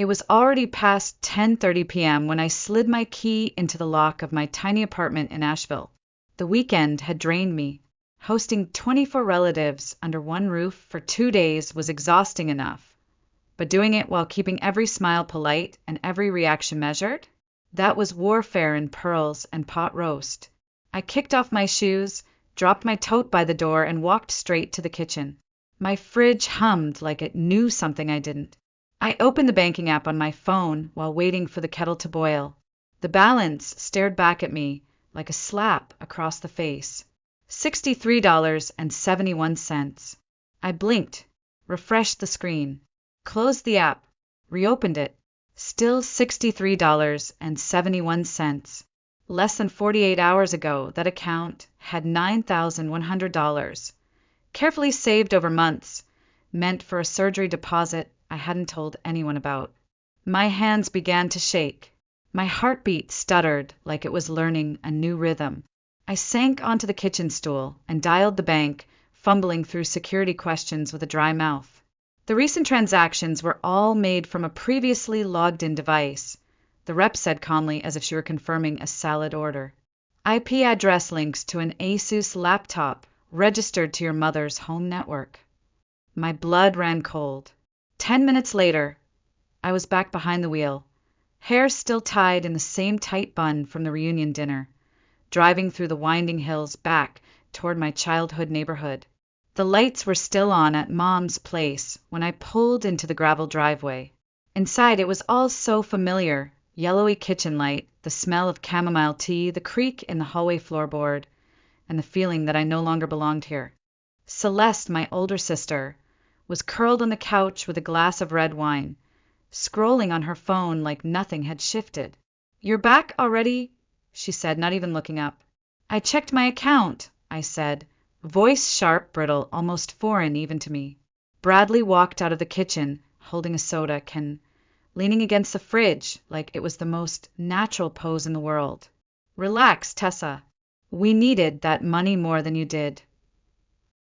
It was already past 10:30 p.m. when I slid my key into the lock of my tiny apartment in Asheville. The weekend had drained me. Hosting 24 relatives under one roof for 2 days was exhausting enough. But doing it while keeping every smile polite and every reaction measured? That was warfare in pearls and pot roast. I kicked off my shoes, dropped my tote by the door, and walked straight to the kitchen. My fridge hummed like it knew something I didn't. I opened the banking app on my phone while waiting for the kettle to boil. The balance stared back at me like a slap across the face. $63.71. I blinked, refreshed the screen, closed the app, reopened it. Still $63.71. Less than 48 hours ago, that account had $9,100, carefully saved over months, meant for a surgery deposit I hadn't told anyone about. My hands began to shake. My heartbeat stuttered like it was learning a new rhythm. I sank onto the kitchen stool and dialed the bank, fumbling through security questions with a dry mouth. The recent transactions were all made from a previously logged-in device, the rep said calmly as if she were confirming a salad order. IP address links to an Asus laptop registered to your mother's home network. My blood ran cold. 10 minutes later, I was back behind the wheel, hair still tied in the same tight bun from the reunion dinner, driving through the winding hills back toward my childhood neighborhood. The lights were still on at Mom's place when I pulled into the gravel driveway. Inside, it was all so familiar: yellowy kitchen light, the smell of chamomile tea, the creak in the hallway floorboard, and the feeling that I no longer belonged here. Celeste, my older sister, was curled on the couch with a glass of red wine, scrolling on her phone like nothing had shifted. "You're back already?" she said, not even looking up. "I checked my account," I said, voice sharp, brittle, almost foreign even to me. Bradley walked out of the kitchen, holding a soda can, leaning against the fridge like it was the most natural pose in the world. "Relax, Tessa. We needed that money more than you did."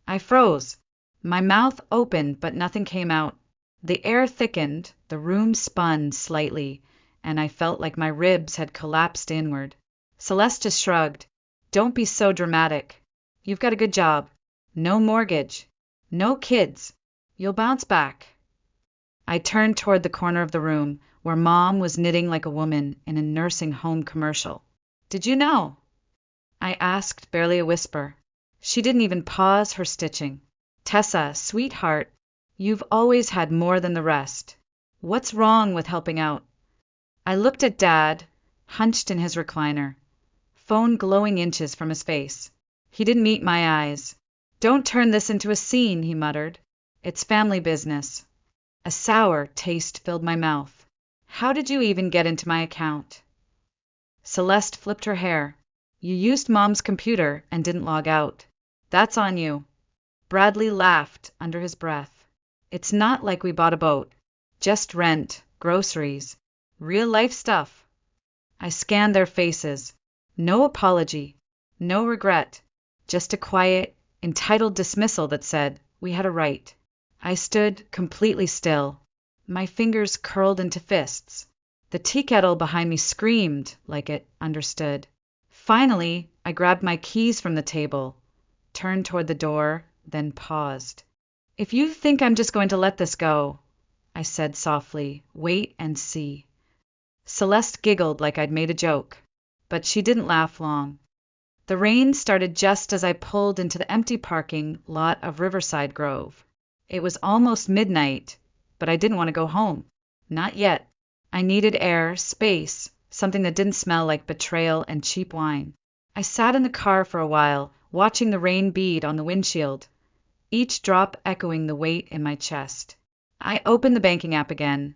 I froze. My mouth opened, but nothing came out. The air thickened, the room spun slightly, and I felt like my ribs had collapsed inward. Celeste just shrugged. "Don't be so dramatic. You've got a good job. No mortgage. No kids. You'll bounce back." I turned toward the corner of the room, where Mom was knitting like a woman in a nursing home commercial. "Did you know?" I asked, barely a whisper. She didn't even pause her stitching. "Tessa, sweetheart, you've always had more than the rest. What's wrong with helping out?" I looked at Dad, hunched in his recliner, phone glowing inches from his face. He didn't meet my eyes. "Don't turn this into a scene," he muttered. "It's family business." A sour taste filled my mouth. "How did you even get into my account?" Celeste flipped her hair. "You used Mom's computer and didn't log out. That's on you." Bradley laughed under his breath. "It's not like we bought a boat. Just rent, groceries, real life stuff." I scanned their faces. No apology, no regret, just a quiet, entitled dismissal that said we had a right. I stood completely still, my fingers curled into fists. The tea kettle behind me screamed like it understood. Finally, I grabbed my keys from the table, turned toward the door, then paused. "If you think I'm just going to let this go," I said softly, "wait and see." Celeste giggled like I'd made a joke, but she didn't laugh long. The rain started just as I pulled into the empty parking lot of Riverside Grove. It was almost midnight, but I didn't want to go home. Not yet. I needed air, space, something that didn't smell like betrayal and cheap wine. I sat in the car for a while, watching the rain bead on the windshield, each drop echoing the weight in my chest. I opened the banking app again.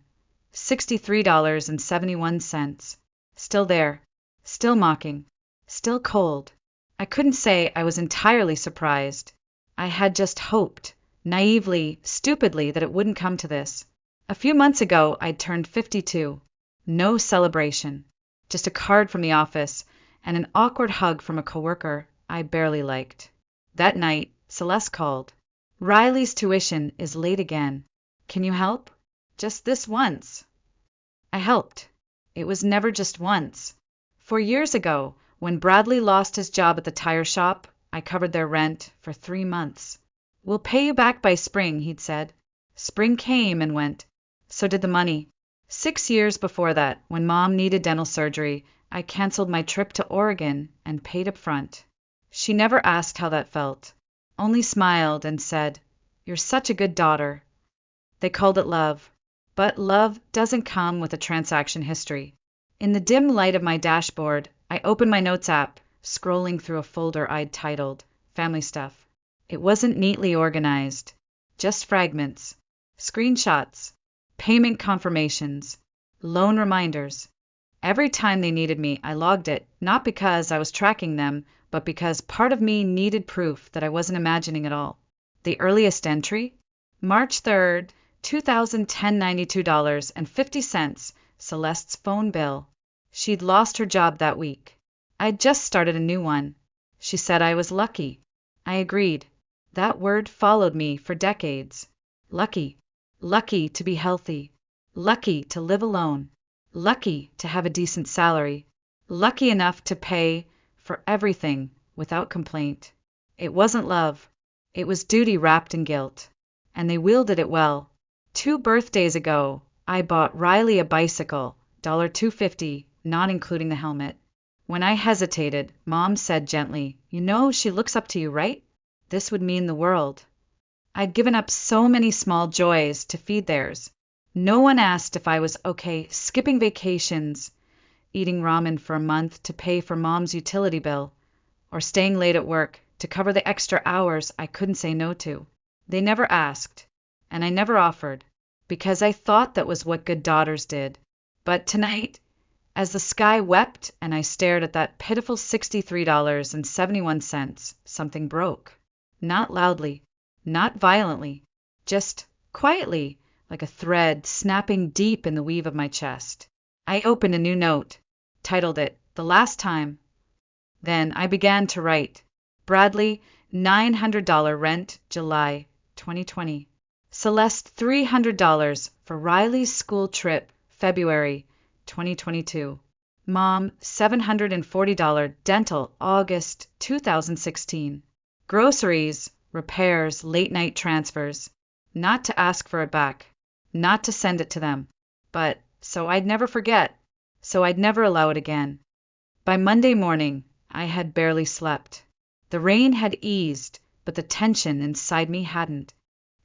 $63.71. Still there. Still mocking. Still cold. I couldn't say I was entirely surprised. I had just hoped, naively, stupidly, that it wouldn't come to this. A few months ago, I'd turned 52. No celebration. Just a card from the office and an awkward hug from a coworker I barely liked. That night, Celeste called. "Riley's tuition is late again. Can you help? Just this once." I helped. It was never just once. 4 years ago, when Bradley lost his job at the tire shop, I covered their rent for 3 months. "We'll pay you back by spring," he'd said. Spring came and went. So did the money. 6 years before that, when Mom needed dental surgery, I canceled my trip to Oregon and paid up front. She never asked how that felt, only smiled and said, "You're such a good daughter." They called it love. But love doesn't come with a transaction history. In the dim light of my dashboard, I opened my notes app, scrolling through a folder I'd titled Family Stuff. It wasn't neatly organized, just fragments, screenshots, payment confirmations, loan reminders. Every time they needed me, I logged it, not because I was tracking them, but because part of me needed proof that I wasn't imagining it all. The earliest entry? March 3rd, 2010, $92.50, Celeste's phone bill. She'd lost her job that week. I'd just started a new one. She said I was lucky. I agreed. That word followed me for decades. Lucky. Lucky to be healthy. Lucky to live alone. Lucky to have a decent salary. Lucky enough to pay for everything without complaint. It wasn't love. It was duty wrapped in guilt. And they wielded it well. 2 birthdays ago, I bought Riley a bicycle, $250, not including the helmet. When I hesitated, Mom said gently, "You know she looks up to you, right?" This would mean the world. I'd given up so many small joys to feed theirs. No one asked if I was okay skipping vacations, eating ramen for a month to pay for Mom's utility bill, or staying late at work to cover the extra hours I couldn't say no to. They never asked, and I never offered, because I thought that was what good daughters did. But tonight, as the sky wept and I stared at that pitiful $63.71, something broke. Not loudly, not violently, just quietly, like a thread snapping deep in the weave of my chest. I opened a new note, titled it "The Last Time." Then I began to write. Bradley, $900 rent, July 2020. Celeste, $300 for Riley's school trip, February 2022. Mom, $740 dental, August 2016. Groceries, repairs, late-night transfers. Not to ask for it back, not to send it to them, but so I'd never forget, so I'd never allow it again. By Monday morning, I had barely slept. The rain had eased, but the tension inside me hadn't.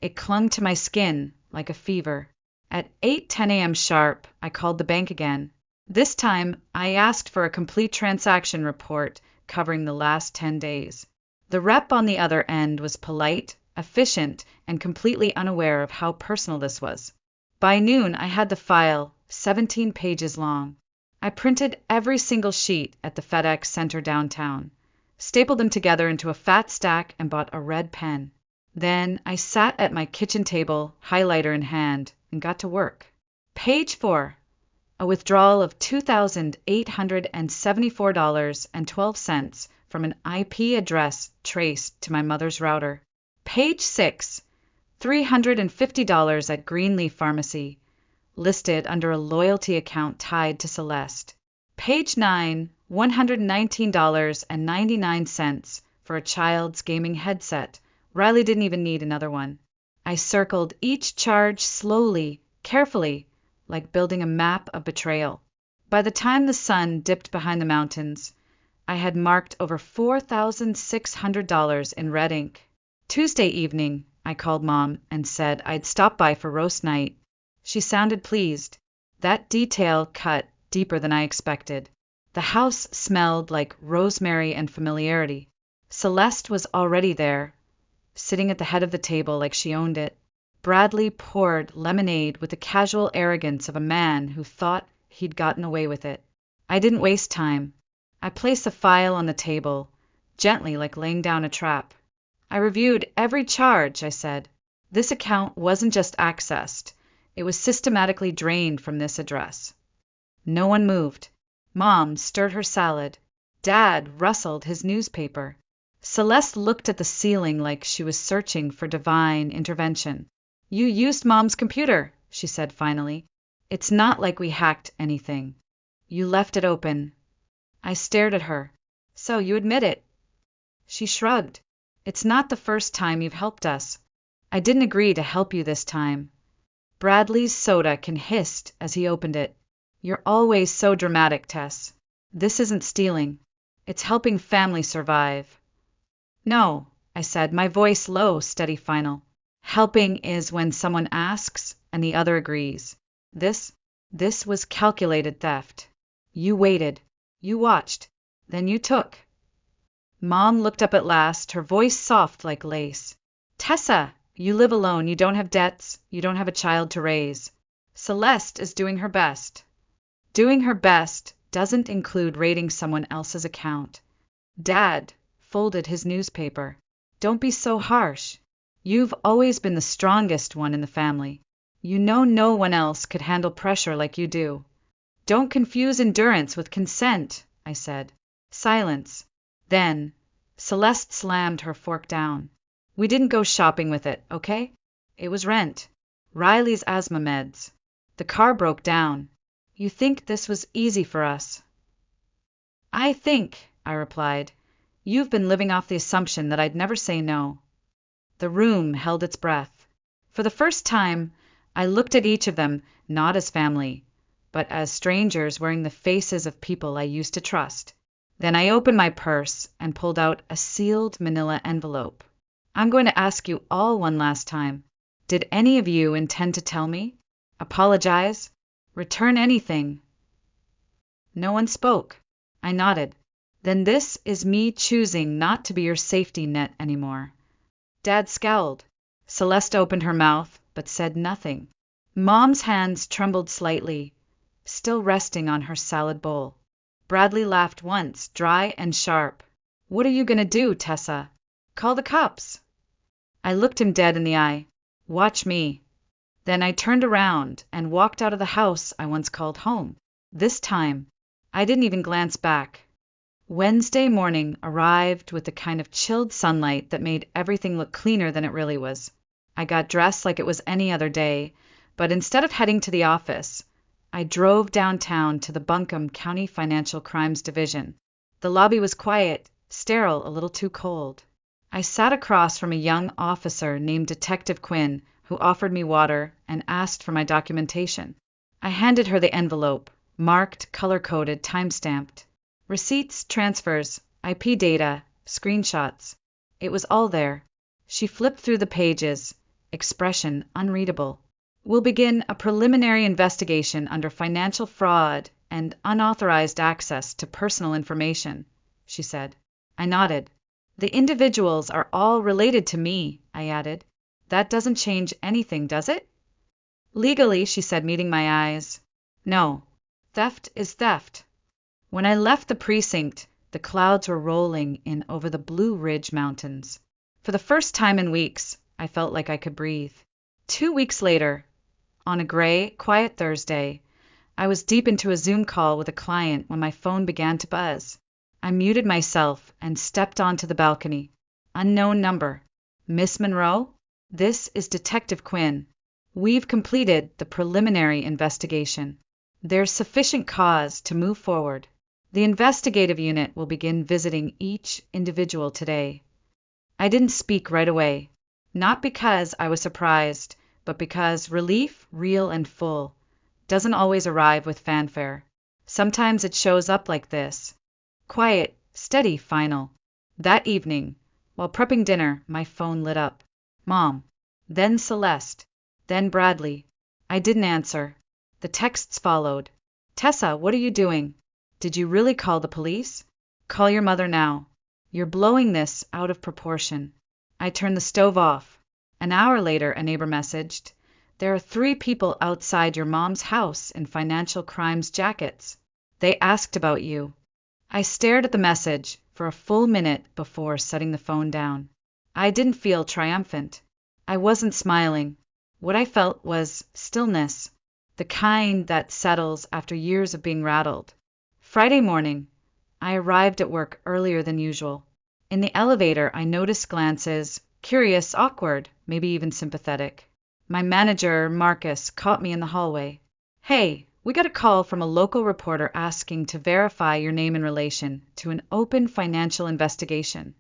It clung to my skin like a fever. At 8:10 a.m. sharp, I called the bank again. This time, I asked for a complete transaction report covering the last 10 days. The rep on the other end was polite, efficient, and completely unaware of how personal this was. By noon, I had the file, 17 pages long. I printed every single sheet at the FedEx Center downtown, stapled them together into a fat stack, and bought a red pen. Then I sat at my kitchen table, highlighter in hand, and got to work. Page 4. A withdrawal of $2,874.12 from an IP address traced to my mother's router. Page 6. $350 at Greenleaf Pharmacy, listed under a loyalty account tied to Celeste. Page 9. $119.99 for a child's gaming headset. Riley didn't even need another one. I circled each charge slowly, carefully, like building a map of betrayal. By the time the sun dipped behind the mountains, I had marked over $4,600 in red ink. Tuesday evening, I called Mom and said I'd stop by for roast night. She sounded pleased. That detail cut deeper than I expected. The house smelled like rosemary and familiarity. Celeste was already there, sitting at the head of the table like she owned it. Bradley poured lemonade with the casual arrogance of a man who thought he'd gotten away with it. I didn't waste time. I placed the file on the table, gently like laying down a trap. I reviewed every charge, I said. This account wasn't just accessed. It was systematically drained from this address. No one moved. Mom stirred her salad. Dad rustled his newspaper. Celeste looked at the ceiling like she was searching for divine intervention. "You used Mom's computer," she said finally. It's not like we hacked anything. You left it open. I stared at her. So you admit it? She shrugged. It's not the first time you've helped us. I didn't agree to help you this time. Bradley's soda can hissed as he opened it. You're always so dramatic, Tess. This isn't stealing. It's helping family survive. No, I said, my voice low, steady, final. Helping is when someone asks and the other agrees. This was calculated theft. You waited. You watched. Then you took. Mom looked up at last, her voice soft like lace. Tessa, you live alone. You don't have debts. You don't have a child to raise. Celeste is doing her best. Doing her best doesn't include raiding someone else's account. Dad folded his newspaper. Don't be so harsh. You've always been the strongest one in the family. You know no one else could handle pressure like you do. Don't confuse endurance with consent, I said. Silence. Then, Celeste slammed her fork down. We didn't go shopping with it, okay? It was rent. Riley's asthma meds. The car broke down. You think this was easy for us? I think, I replied, you've been living off the assumption that I'd never say no. The room held its breath. For the first time, I looked at each of them not as family, but as strangers wearing the faces of people I used to trust. Then I opened my purse and pulled out a sealed manila envelope. I'm going to ask you all one last time. Did any of you intend to tell me? Apologize? Return anything? No one spoke. I nodded. Then this is me choosing not to be your safety net anymore. Dad scowled. Celeste opened her mouth, but said nothing. Mom's hands trembled slightly, still resting on her salad bowl. Bradley laughed once, dry and sharp. What are you going to do, Tessa? Call the cops. I looked him dead in the eye. Watch me. Then I turned around and walked out of the house I once called home. This time, I didn't even glance back. Wednesday morning arrived with the kind of chilled sunlight that made everything look cleaner than it really was. I got dressed like it was any other day, but instead of heading to the office, I drove downtown to the Buncombe County Financial Crimes Division. The lobby was quiet, sterile, a little too cold. I sat across from a young officer named Detective Quinn, who offered me water and asked for my documentation. I handed her the envelope, marked, color-coded, time-stamped. Receipts, transfers, IP data, screenshots. It was all there. She flipped through the pages, expression unreadable. We'll begin a preliminary investigation under financial fraud and unauthorized access to personal information, she said. I nodded. The individuals are all related to me, I added. That doesn't change anything, does it? Legally, she said, meeting my eyes. No. Theft is theft. When I left the precinct, the clouds were rolling in over the Blue Ridge Mountains. For the first time in weeks, I felt like I could breathe. 2 weeks later, on a gray, quiet Thursday, I was deep into a Zoom call with a client when my phone began to buzz. I muted myself and stepped onto the balcony. Unknown number. Miss Monroe? This is Detective Quinn. We've completed the preliminary investigation. There's sufficient cause to move forward. The investigative unit will begin visiting each individual today. I didn't speak right away, not because I was surprised, but because relief, real and full, doesn't always arrive with fanfare. Sometimes it shows up like this. Quiet, steady, final. That evening, while prepping dinner, my phone lit up. Mom. Then Celeste. Then Bradley. I didn't answer. The texts followed. Tessa, what are you doing? Did you really call the police? Call your mother now. You're blowing this out of proportion. I turned the stove off. An hour later, a neighbor messaged, there are 3 people outside your mom's house in financial crimes jackets. They asked about you. I stared at the message for a full minute before setting the phone down. I didn't feel triumphant. I wasn't smiling. What I felt was stillness, the kind that settles after years of being rattled. Friday morning, I arrived at work earlier than usual. In the elevator, I noticed glances, curious, awkward, maybe even sympathetic. My manager, Marcus, caught me in the hallway. Hey, we got a call from a local reporter asking to verify your name in relation to an open financial investigation.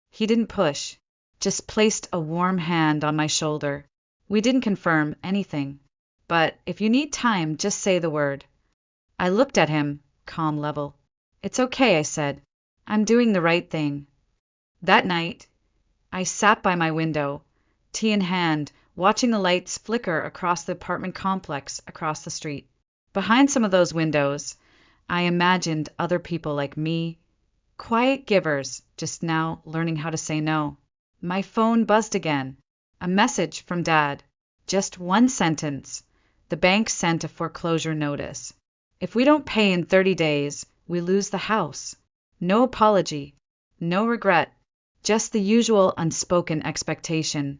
He didn't push, just placed a warm hand on my shoulder. We didn't confirm anything, but if you need time, just say the word. I looked at him, calm level. It's okay, I said. I'm doing the right thing. That night, I sat by my window, tea in hand, watching the lights flicker across the apartment complex across the street. Behind some of those windows, I imagined other people like me, quiet givers, just now learning how to say no. My phone buzzed again. A message from Dad. Just one sentence. The bank sent a foreclosure notice. If we don't pay in 30 days, we lose the house. No apology. No regret. Just the usual unspoken expectation.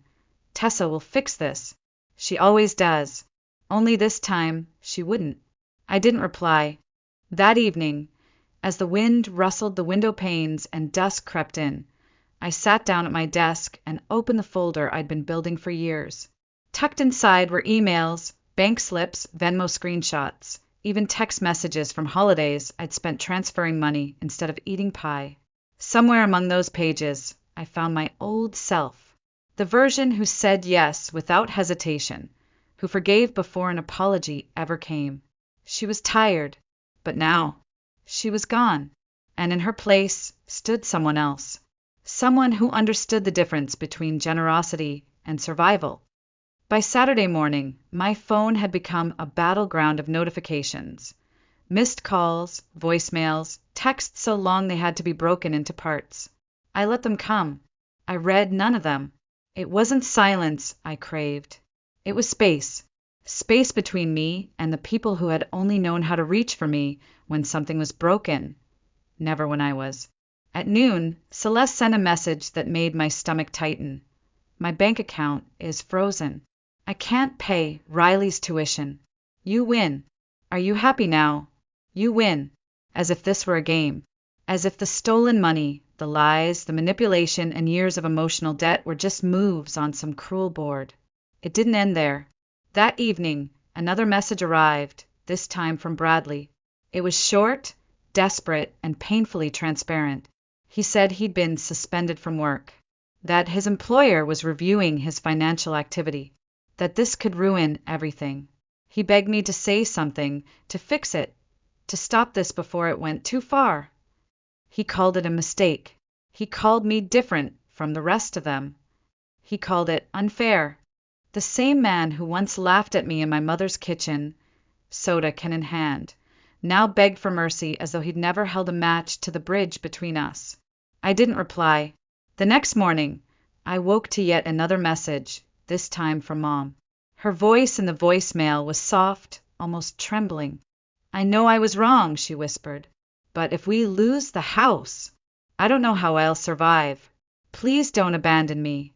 Tessa will fix this. She always does. Only this time, she wouldn't. I didn't reply. That evening, as the wind rustled the window panes and dusk crept in, I sat down at my desk and opened the folder I'd been building for years. Tucked inside were emails, bank slips, Venmo screenshots, even text messages from holidays I'd spent transferring money instead of eating pie. Somewhere among those pages, I found my old self, the version who said yes without hesitation, who forgave before an apology ever came. She was tired, but now she was gone, and in her place stood someone else, someone who understood the difference between generosity and survival. By Saturday morning, my phone had become a battleground of notifications. Missed calls, voicemails, texts so long they had to be broken into parts. I let them come. I read none of them. It wasn't silence I craved. It was space. Space between me and the people who had only known how to reach for me when something was broken. Never when I was. At noon, Celeste sent a message that made my stomach tighten. My bank account is frozen. I can't pay Riley's tuition. You win. Are you happy now? You win. As if this were a game. As if the stolen money, the lies, the manipulation, and years of emotional debt were just moves on some cruel board. It didn't end there. That evening, another message arrived, this time from Bradley. It was short, desperate, and painfully transparent. He said he'd been suspended from work, that his employer was reviewing his financial activity, that this could ruin everything. He begged me to say something, to fix it, to stop this before it went too far. He called it a mistake. He called me different from the rest of them. He called it unfair. The same man who once laughed at me in my mother's kitchen, soda can in hand, now begged for mercy as though he'd never held a match to the bridge between us. I didn't reply. The next morning, I woke to yet another message, this time from Mom. Her voice in the voicemail was soft, almost trembling. I know I was wrong, she whispered, but if we lose the house, I don't know how I'll survive. Please don't abandon me.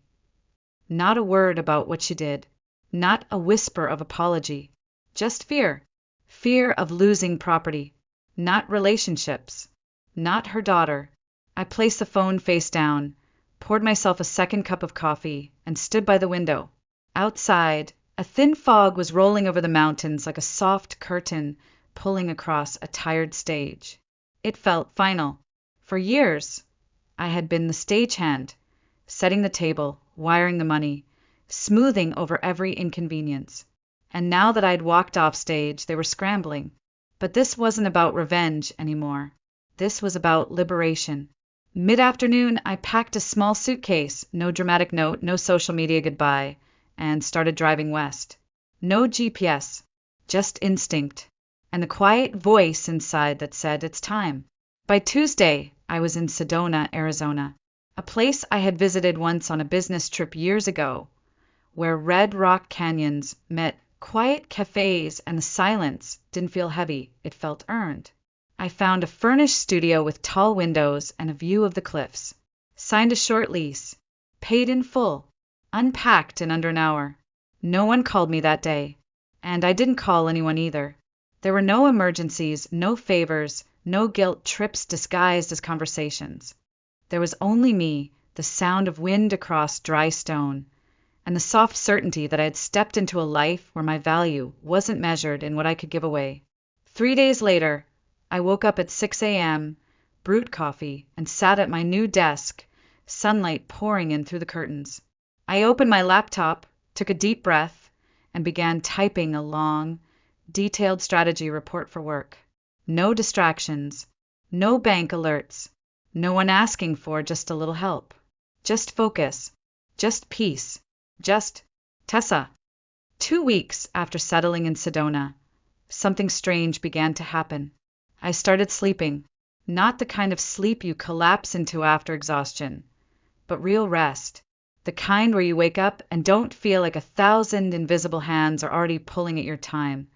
Not a word about what she did, not a whisper of apology, just fear. Fear of losing property, not relationships, not her daughter. I placed the phone face down, poured myself a second cup of coffee, and stood by the window. Outside, a thin fog was rolling over the mountains like a soft curtain pulling across a tired stage. It felt final. For years, I had been the stagehand, setting the table, wiring the money, smoothing over every inconvenience. And now that I'd walked off stage, they were scrambling. But this wasn't about revenge anymore. This was about liberation. Mid-afternoon, I packed a small suitcase, no dramatic note, no social media goodbye, and started driving west. No GPS, just instinct, and the quiet voice inside that said it's time. By Tuesday, I was in Sedona, Arizona, a place I had visited once on a business trip years ago, where red rock canyons met quiet cafes and the silence didn't feel heavy, it felt earned. I found a furnished studio with tall windows and a view of the cliffs, signed a short lease, paid in full, unpacked in under an hour. No one called me that day, and I didn't call anyone either. There were no emergencies, no favors, no guilt trips disguised as conversations. There was only me, the sound of wind across dry stone, and the soft certainty that I had stepped into a life where my value wasn't measured in what I could give away. 3 days later, I woke up at 6 a.m., brewed coffee, and sat at my new desk, sunlight pouring in through the curtains. I opened my laptop, took a deep breath, and began typing a long, detailed strategy report for work. No distractions, no bank alerts, no one asking for just a little help. Just focus, just peace, just Tessa. 2 weeks after settling in Sedona, something strange began to happen. I started sleeping, not the kind of sleep you collapse into after exhaustion, but real rest, the kind where you wake up and don't feel like 1,000 invisible hands are already pulling at your time,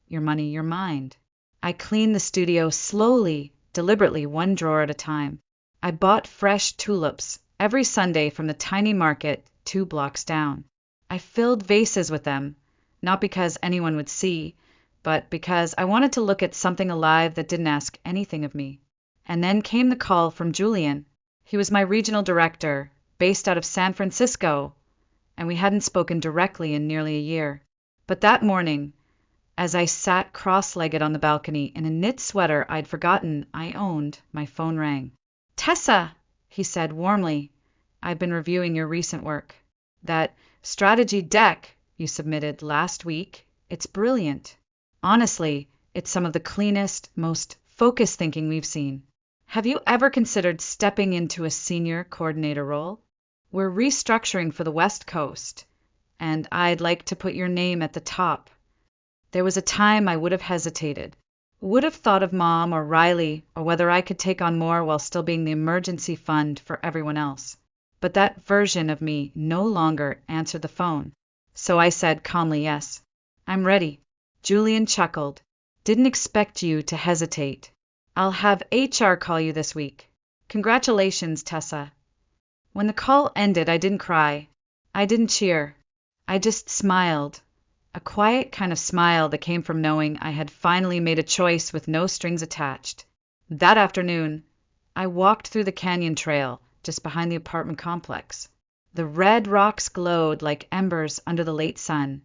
your money, your mind. I cleaned the studio slowly, deliberately, one drawer at a time. I bought fresh tulips every Sunday from the tiny market 2 blocks down. I filled vases with them, not because anyone would see, but because I wanted to look at something alive that didn't ask anything of me. And then came the call from Julian. He was my regional director, based out of San Francisco, and we hadn't spoken directly in nearly a year. But that morning, as I sat cross-legged on the balcony in a knit sweater I'd forgotten I owned, my phone rang. "Tessa," he said warmly, "I've been reviewing your recent work. That strategy deck you submitted last week, it's brilliant. Honestly, it's some of the cleanest, most focused thinking we've seen. Have you ever considered stepping into a senior coordinator role? We're restructuring for the West Coast, and I'd like to put your name at the top." There was a time I would have hesitated, would have thought of Mom or Riley or whether I could take on more while still being the emergency fund for everyone else. But that version of me no longer answered the phone. So I said calmly, "Yes, I'm ready." Julian chuckled. "Didn't expect you to hesitate. I'll have HR call you this week. Congratulations, Tessa." When the call ended, I didn't cry. I didn't cheer. I just smiled. A quiet kind of smile that came from knowing I had finally made a choice with no strings attached. That afternoon, I walked through the canyon trail just behind the apartment complex. The red rocks glowed like embers under the late sun,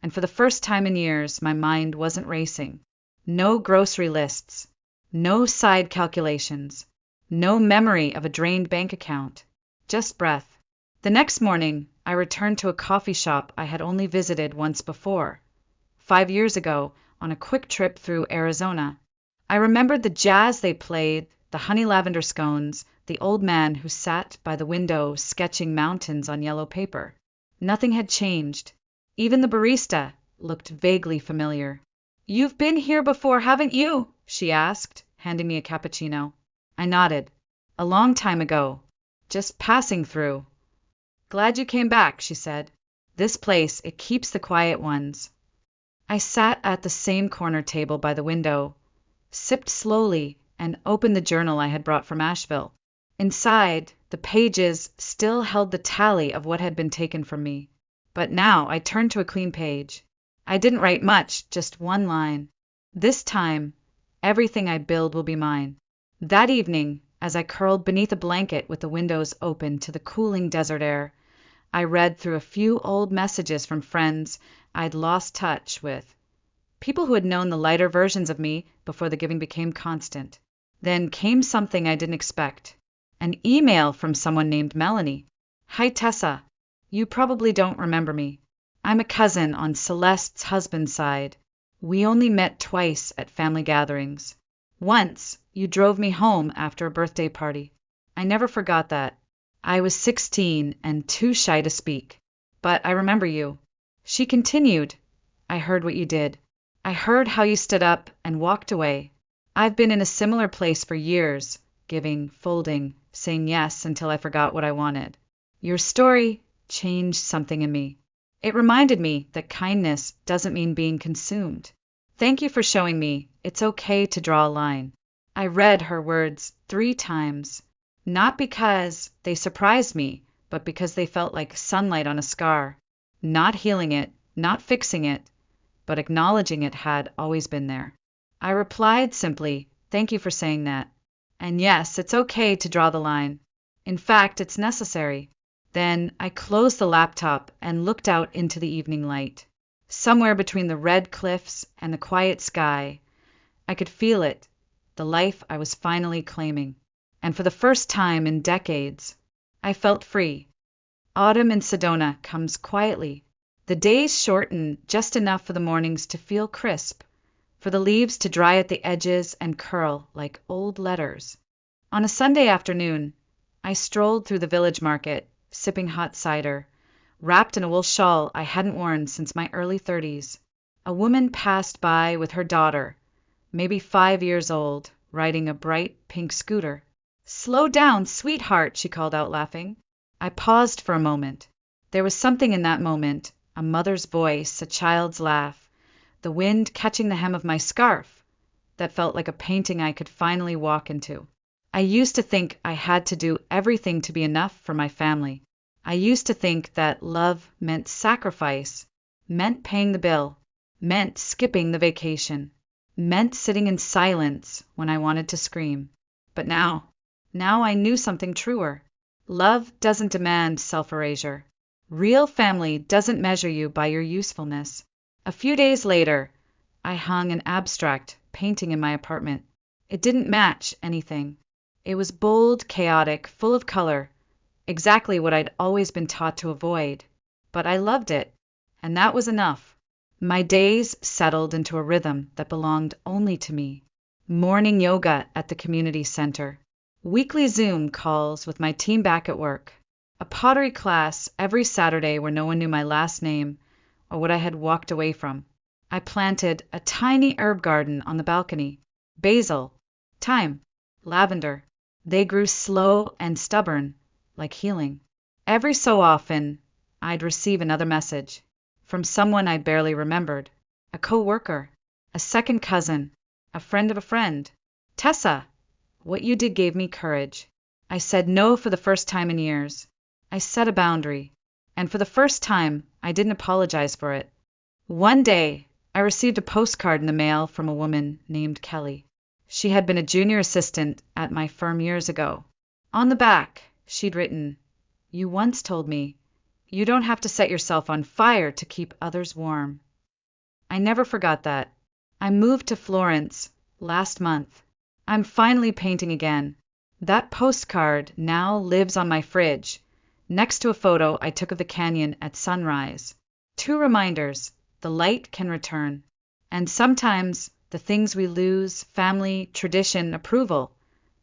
and for the first time in years, my mind wasn't racing. No grocery lists, no side calculations, no memory of a drained bank account, just breath. The next morning, I returned to a coffee shop I had only visited once before, 5 years ago, on a quick trip through Arizona. I remembered the jazz they played, the honey lavender scones, the old man who sat by the window sketching mountains on yellow paper. Nothing had changed. Even the barista looked vaguely familiar. "You've been here before, haven't you?" she asked, handing me a cappuccino. I nodded. "A long time ago. Just passing through." "Glad you came back," she said. "This place, it keeps the quiet ones." I sat at the same corner table by the window, sipped slowly, and opened the journal I had brought from Asheville. Inside, the pages still held the tally of what had been taken from me. But now I turned to a clean page. I didn't write much, just one line. "This time, everything I build will be mine." That evening, as I curled beneath a blanket with the windows open to the cooling desert air, I read through a few old messages from friends I'd lost touch with, people who had known the lighter versions of me before the giving became constant. Then came something I didn't expect. An email from someone named Melanie. "Hi, Tessa. You probably don't remember me. I'm a cousin on Celeste's husband's side. We only met twice at family gatherings. Once, you drove me home after a birthday party. I never forgot that. I was 16 and too shy to speak. But I remember you." She continued, "I heard what you did. I heard how you stood up and walked away. I've been in a similar place for years, giving, folding, saying yes until I forgot what I wanted. Your story changed something in me. It reminded me that kindness doesn't mean being consumed. Thank you for showing me it's okay to draw a line." I read her words 3 times, not because they surprised me, but because they felt like sunlight on a scar. Not healing it, not fixing it, but acknowledging it had always been there. I replied simply, "Thank you for saying that. And yes, it's okay to draw the line. In fact, it's necessary. Then I closed the laptop and looked out into the evening light. Somewhere between the red cliffs and the quiet sky, I could feel it, the life I was finally claiming. And for the first time in decades, I felt free. Autumn in Sedona comes quietly. The days shorten just enough for the mornings to feel crisp, for the leaves to dry at the edges and curl like old letters. On a Sunday afternoon, I strolled through the village market, sipping hot cider, wrapped in a wool shawl I hadn't worn since my early 30s. A woman passed by with her daughter, maybe 5 years old, riding a bright pink scooter. "Slow down, sweetheart," she called out, laughing. I paused for a moment. There was something in that moment, a mother's voice, a child's laugh, the wind catching the hem of my scarf, that felt like a painting I could finally walk into. I used to think I had to do everything to be enough for my family. I used to think that love meant sacrifice, meant paying the bill, meant skipping the vacation, meant sitting in silence when I wanted to scream. But now I knew something truer. Love doesn't demand self-erasure. Real family doesn't measure you by your usefulness. A few days later, I hung an abstract painting in my apartment. It didn't match anything. It was bold, chaotic, full of color, exactly what I'd always been taught to avoid. But I loved it, and that was enough. My days settled into a rhythm that belonged only to me. Morning yoga at the community center. Weekly Zoom calls with my team back at work. A pottery class every Saturday where no one knew my last name or what I had walked away from. I planted a tiny herb garden on the balcony. Basil, thyme, lavender. They grew slow and stubborn, like healing. Every so often, I'd receive another message from someone I barely remembered. A coworker, a second cousin, a friend of a friend. "Tessa, what you did gave me courage." I said no for the first time in years. I set a boundary, and for the first time, I didn't apologize for it. One day, I received a postcard in the mail from a woman named Kelly. She had been a junior assistant at my firm years ago. On the back, she'd written, "You once told me, you don't have to set yourself on fire to keep others warm." I never forgot that. I moved to Florence last month. I'm finally painting again. That postcard now lives on my fridge, next to a photo I took of the canyon at sunrise. 2 reminders: the light can return, and sometimes the things we lose, family, tradition, approval,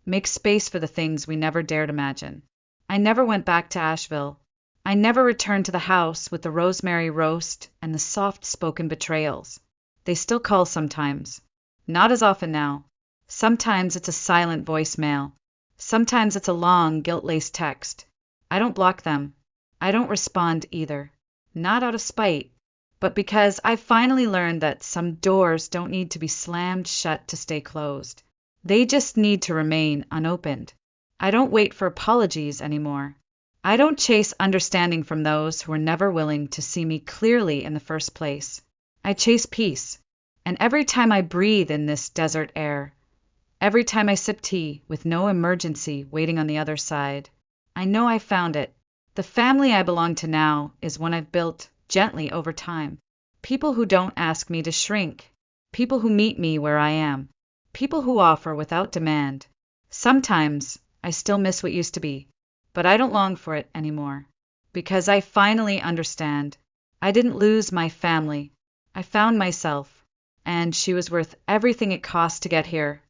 make space for the things we never dared imagine. I never went back to Asheville. I never returned to the house with the rosemary roast and the soft-spoken betrayals. They still call sometimes. Not as often now. Sometimes it's a silent voicemail. Sometimes it's a long, guilt-laced text. I don't block them. I don't respond either. Not out of spite, but because I finally learned that some doors don't need to be slammed shut to stay closed. They just need to remain unopened. I don't wait for apologies anymore. I don't chase understanding from those who were never willing to see me clearly in the first place. I chase peace. And every time I breathe in this desert air, every time I sip tea with no emergency waiting on the other side, I know I found it. The family I belong to now is one I've built gently over time. People who don't ask me to shrink. People who meet me where I am. People who offer without demand. Sometimes I still miss what used to be, but I don't long for it anymore. Because I finally understand. I didn't lose my family. I found myself, and she was worth everything it cost to get here.